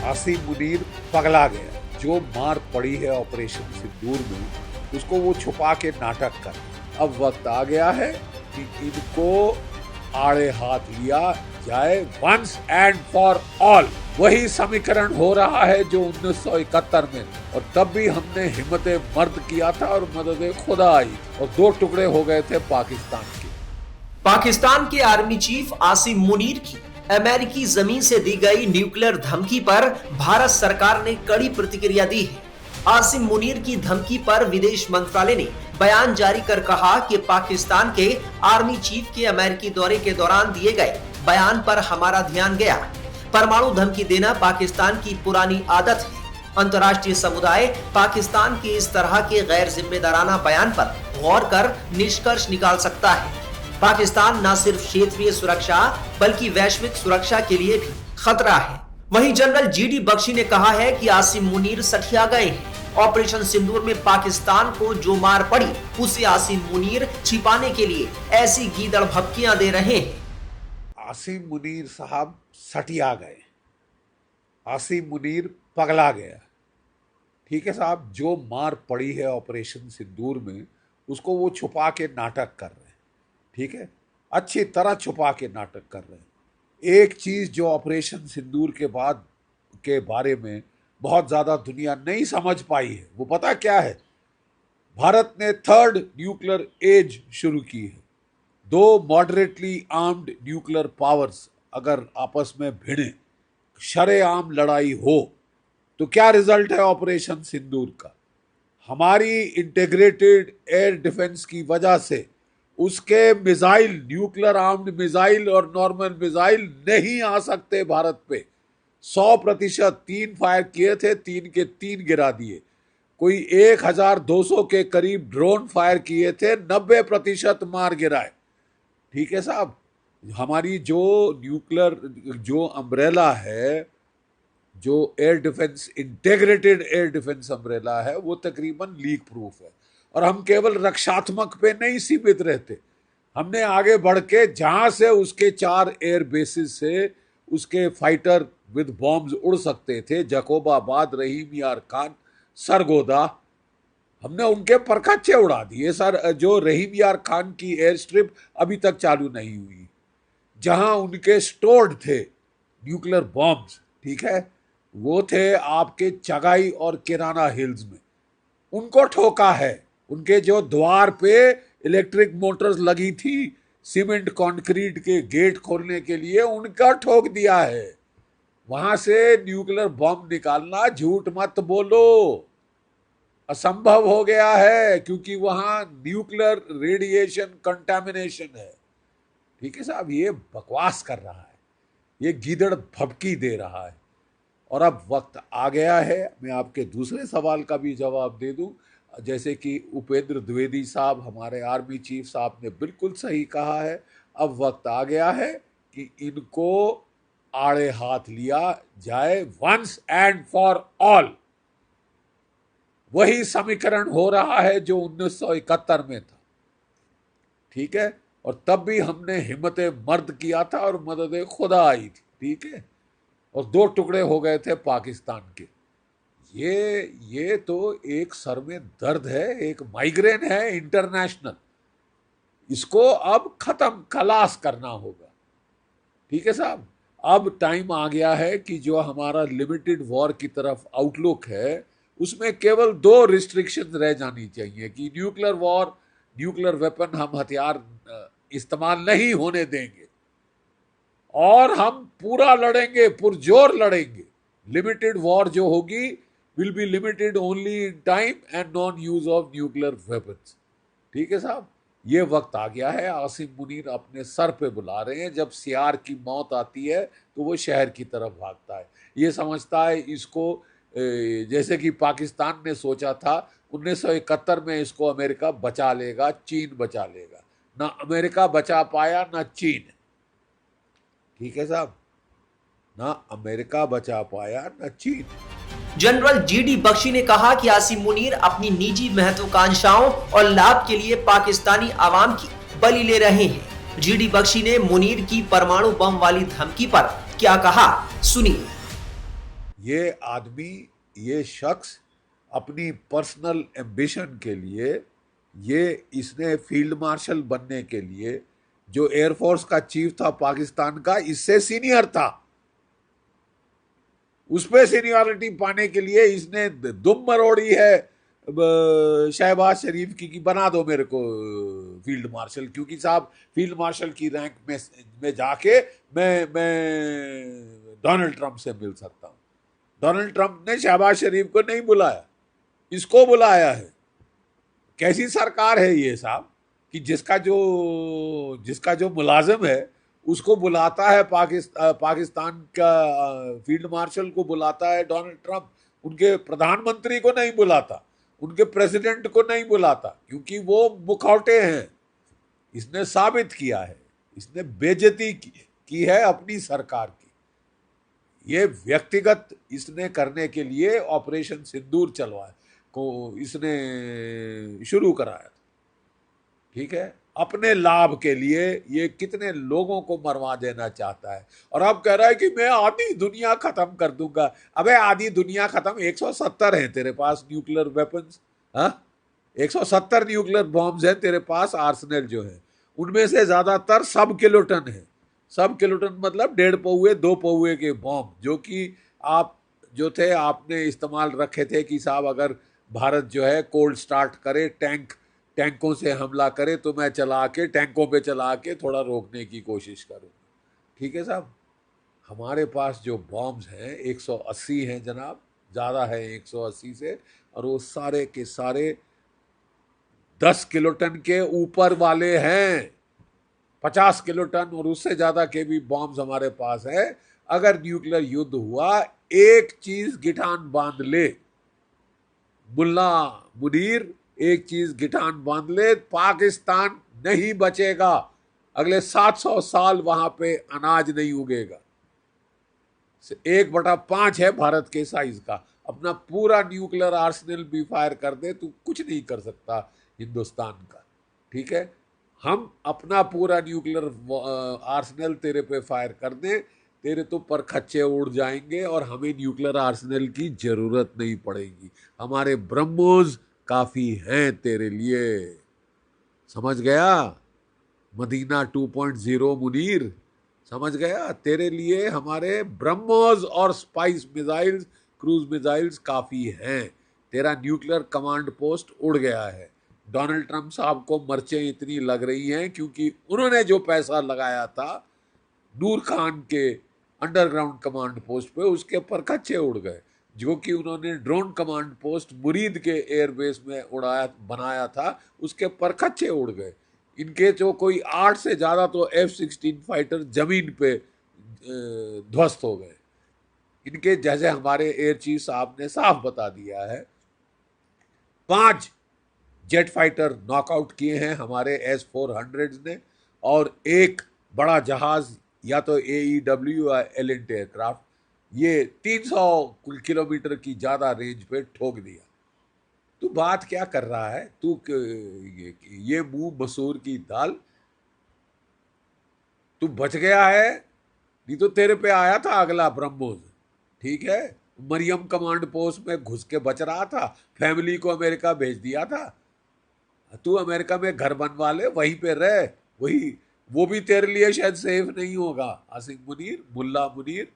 आसिम मुनीर पगला गया। जो मार पड़ी है ऑपरेशन सिंदूर में उसको वो छुपा के नाटक कर। अब वक्त आ गया है कि इनको आड़े हाथ लिया जाए वंस एंड फॉर ऑल। वही समीकरण हो रहा है जो 1971 में, और तब भी हमने हिम्मत मर्द किया था और मदद खुदा आई और दो टुकड़े हो गए थे पाकिस्तान के। पाकिस्तान के आर्मी चीफ आसिम मुनीर की अमेरिकी जमीन से दी गई न्यूक्लियर धमकी पर भारत सरकार ने कड़ी प्रतिक्रिया दी है। आसिम मुनीर की धमकी पर विदेश मंत्रालय ने बयान जारी कर कहा कि पाकिस्तान के आर्मी चीफ के अमेरिकी दौरे के दौरान दिए गए बयान पर हमारा ध्यान गया। परमाणु धमकी देना पाकिस्तान की पुरानी आदत है। अंतर्राष्ट्रीय समुदाय पाकिस्तान के इस तरह के गैर जिम्मेदाराना बयान पर गौर कर निष्कर्ष निकाल सकता है। पाकिस्तान न सिर्फ क्षेत्रीय सुरक्षा बल्कि वैश्विक सुरक्षा के लिए भी खतरा है। वहीं जनरल जीडी बख्शी ने कहा है कि आसिम मुनीर सठिया गए हैं। ऑपरेशन सिंदूर में पाकिस्तान को जो मार पड़ी उसे आसिम मुनीर छिपाने के लिए ऐसी गीदड़ भपकियां दे रहे हैं। आसिम मुनीर साहब सटिया गए, आसिम मुनीर पगला गया। ठीक है साहब, जो मार पड़ी है ऑपरेशन सिंदूर में उसको वो छुपा के नाटक कर रहे हैं। ठीक है, अच्छी तरह छुपा के नाटक कर रहे हैं। एक चीज जो ऑपरेशन सिंदूर के बाद के बारे में बहुत ज्यादा दुनिया नहीं समझ पाई है, वो पता क्या है? भारत ने थर्ड न्यूक्लियर एज शुरू की है। दो मॉडरेटली आर्म्ड न्यूक्लियर पावर्स अगर आपस में भिड़े, शरेआम लड़ाई हो, तो क्या रिजल्ट है ऑपरेशन सिंदूर का? हमारी इंटीग्रेटेड एयर डिफेंस की वजह से उसके मिसाइल, न्यूक्लियर आर्म्ड मिसाइल और नॉर्मल मिसाइल नहीं आ सकते भारत पे। 100%, 3 फायर किए थे, 3 के 3 गिरा दिए। कोई 1200 के करीब ड्रोन फायर किए थे, 90% मार गिराए। ठीक है साहब, हमारी जो न्यूक्लियर जो अम्ब्रेला है, जो air defence, integrated air defence umbrella है, वो तकरीबन लीक प्रूफ है। और हम केवल रक्षात्मक पे नहीं सीमित रहते, हमने आगे बढ़ के जहां से उसके 4 एयर बेसिस से उसके फाइटर विद बॉम्ब्स उड़ सकते थे, जकोबाबाद, रहीम यार खान, सरगोदा, हमने उनके परखच्चे उड़ा दिए सर। जो रहीम यार खान की एयर स्ट्रिप अभी तक चालू नहीं हुई, जहां उनके स्टोर्ड थे न्यूक्लियर बॉम्ब्स, ठीक है, वो थे आपके चगाई और किराना हिल्स में, उनको ठोका है। उनके जो द्वार पे इलेक्ट्रिक मोटर्स लगी थी सीमेंट कंक्रीट के गेट खोलने के लिए, उनका ठोक दिया है। वहां से न्यूक्लियर बॉम्ब निकालना, झूठ मत बोलो, असंभव हो गया है, क्योंकि वहां न्यूक्लियर रेडिएशन कंटामिनेशन है। ठीक है साहब, ये बकवास कर रहा है, ये गीदड़ भपकी दे रहा है। और अब वक्त आ गया है, मैं आपके दूसरे सवाल का भी जवाब दे दूं। जैसे कि उपेंद्र द्विवेदी साहब, हमारे आर्मी चीफ साहब ने बिल्कुल सही कहा है, अब वक्त आ गया है कि इनको आड़े हाथ लिया जाए वंस एंड फॉर ऑल। वही समीकरण हो रहा है जो 1971 में था। ठीक है, और तब भी हमने हिम्मत मर्द किया था और मदद खुदा आई थी। ठीक है, और दो टुकड़े हो गए थे पाकिस्तान के। ये तो एक सर में दर्द है, एक माइग्रेन है इंटरनेशनल। इसको अब खत्म, खलास करना होगा। ठीक है साहब, अब टाइम आ गया है कि जो हमारा लिमिटेड वॉर की तरफ आउटलुक है, उसमें केवल 2 रिस्ट्रिक्शन रह जानी चाहिए कि न्यूक्लियर वॉर, न्यूक्लियर वेपन, हम हथियार इस्तेमाल नहीं होने देंगे और हम पूरा लड़ेंगे, पुरजोर लड़ेंगे। लिमिटेड वॉर जो होगी will be limited only in time and non use of nuclear weapons. ठीक है साहब, ये वक्त आ गया है। आसिम मुनीर अपने सर पे बुला रहे हैं। जब सियार की मौत आती है तो वो शहर की तरफ भागता है। ये समझता है इसको, जैसे कि पाकिस्तान ने सोचा था 1971 में इसको अमेरिका बचा लेगा, चीन बचा लेगा। ना अमेरिका बचा पाया, ना चीन। ठीक है साहब, ना अमेरिका बचा पाया, ना चीन। जनरल जीडी बख्शी ने कहा कि आसिम मुनीर अपनी निजी महत्वाकांक्षाओं और लाभ के लिए पाकिस्तानी आवाम की बलि ले रहे हैं। जीडी बख्शी ने मुनीर की परमाणु बम वाली धमकी पर क्या कहा, सुनिए। ये आदमी, ये शख्स अपनी पर्सनल एम्बिशन के लिए, ये इसने फील्ड मार्शल बनने के लिए, जो एयरफोर्स का चीफ था पाकिस्तान का, इससे सीनियर था, उस पे सीनियरिटी पाने के लिए इसने दुम मरोड़ी है शहबाज शरीफ की कि बना दो मेरे को फील्ड मार्शल, क्योंकि साहब फील्ड मार्शल की रैंक में जाके मैं डोनाल्ड ट्रंप से मिल सकता हूं। डोनाल्ड ट्रंप ने शहबाज शरीफ को नहीं बुलाया, इसको बुलाया है। कैसी सरकार है ये साहब कि जिसका जो मुलाजिम है उसको बुलाता है पाकिस्तान का फील्ड मार्शल को बुलाता है डोनाल्ड ट्रंप, उनके प्रधानमंत्री को नहीं बुलाता, उनके प्रेसिडेंट को नहीं बुलाता, क्योंकि वो मुखौटे हैं। इसने साबित किया है, इसने बेइज्जती की है अपनी सरकार की। ये व्यक्तिगत इसने करने के लिए ऑपरेशन सिंदूर चलवाया को इसने शुरू कराया था, ठीक है, अपने लाभ के लिए। ये कितने लोगों को मरवा देना चाहता है, और अब कह रहा है कि मैं आधी दुनिया खत्म कर दूंगा। अबे आधी दुनिया खत्म, 170 है तेरे पास न्यूक्लियर वेपन्स, हाँ 170 न्यूक्लियर बॉम्ब्स है तेरे पास, आर्सेनल जो है उनमें से ज्यादातर सब किलोटन है। सब किलोटन मतलब 1.5 पौए 2 पौए के बॉम्ब, जो कि आप जो थे आपने इस्तेमाल रखे थे कि साहब अगर भारत जो है कोल्ड स्टार्ट करे, टैंकों से हमला करे, तो मैं टैंकों पे चला के थोड़ा रोकने की कोशिश करूँ। ठीक है साहब, हमारे पास जो बॉम्ब्स हैं 180 हैं जनाब, ज़्यादा है 180 से, और वो सारे के सारे 10 किलोटन के ऊपर वाले हैं। 50 किलोटन और उससे ज़्यादा के भी बॉम्ब्स हमारे पास है। अगर न्यूक्लियर युद्ध हुआ, एक चीज गिठान बांध ले मुल्ला मुनीर, एक चीज गिठान बांध ले, पाकिस्तान नहीं बचेगा। अगले 700 साल वहां पे अनाज नहीं उगेगा। 1/5 है भारत के साइज का। अपना पूरा न्यूक्लियर आर्सेनल भी फायर कर दे, तू कुछ नहीं कर सकता हिंदुस्तान का। ठीक है, हम अपना पूरा न्यूक्लियर आर्सेनल तेरे पे फायर कर दे, तेरे तो परखच्चे उड़ जाएंगे और हमें न्यूक्लियर आर्सेनल की जरूरत नहीं पड़ेगी। हमारे ब्रह्मोस काफी हैं तेरे लिए। समझ गया? मदीना 2.0 मुनीर, समझ गया? तेरे लिए हमारे ब्रह्मोस और स्पाइस मिसाइल्स, क्रूज मिसाइल्स काफी हैं। तेरा न्यूक्लियर कमांड पोस्ट उड़ गया है। डोनाल्ड ट्रंप साहब को मर्चें इतनी लग रही हैं क्योंकि उन्होंने जो पैसा लगाया था नूर खान के अंडरग्राउंड कमांड पोस्ट पे, उसके परखच्चे उड़ गए। जो कि उन्होंने ड्रोन कमांड पोस्ट मुरीद के एयरबेस में बनाया था, उसके परखच्चे उड़ गए। इनके जो कोई 8 से ज्यादा तो F-16 फाइटर जमीन पे ध्वस्त हो गए। इनके जैसे हमारे एयर चीफ साहब ने साफ बता दिया है, 5 जेट फाइटर नॉकआउट किए हैं हमारे S-400 ने, और एक बड़ा जहाज या तो AEW या एलिंट एयरक्राफ्ट, ये 300 किलोमीटर की ज्यादा रेंज पे ठोक दिया। तू बात क्या कर रहा है? तू ये मुंह मसूर की दाल, तू बच गया है, नहीं तो तेरे पे आया था अगला ब्रह्मोस। ठीक है, मरियम कमांड पोस्ट में घुस के बच रहा था, फैमिली को अमेरिका भेज दिया था। तू अमेरिका में घर बनवा ले, वहीं पे रह, वही वो भी तेरे लिए शायद सेफ नहीं होगा। आसिम मुनीर, मुल्ला मुनीर,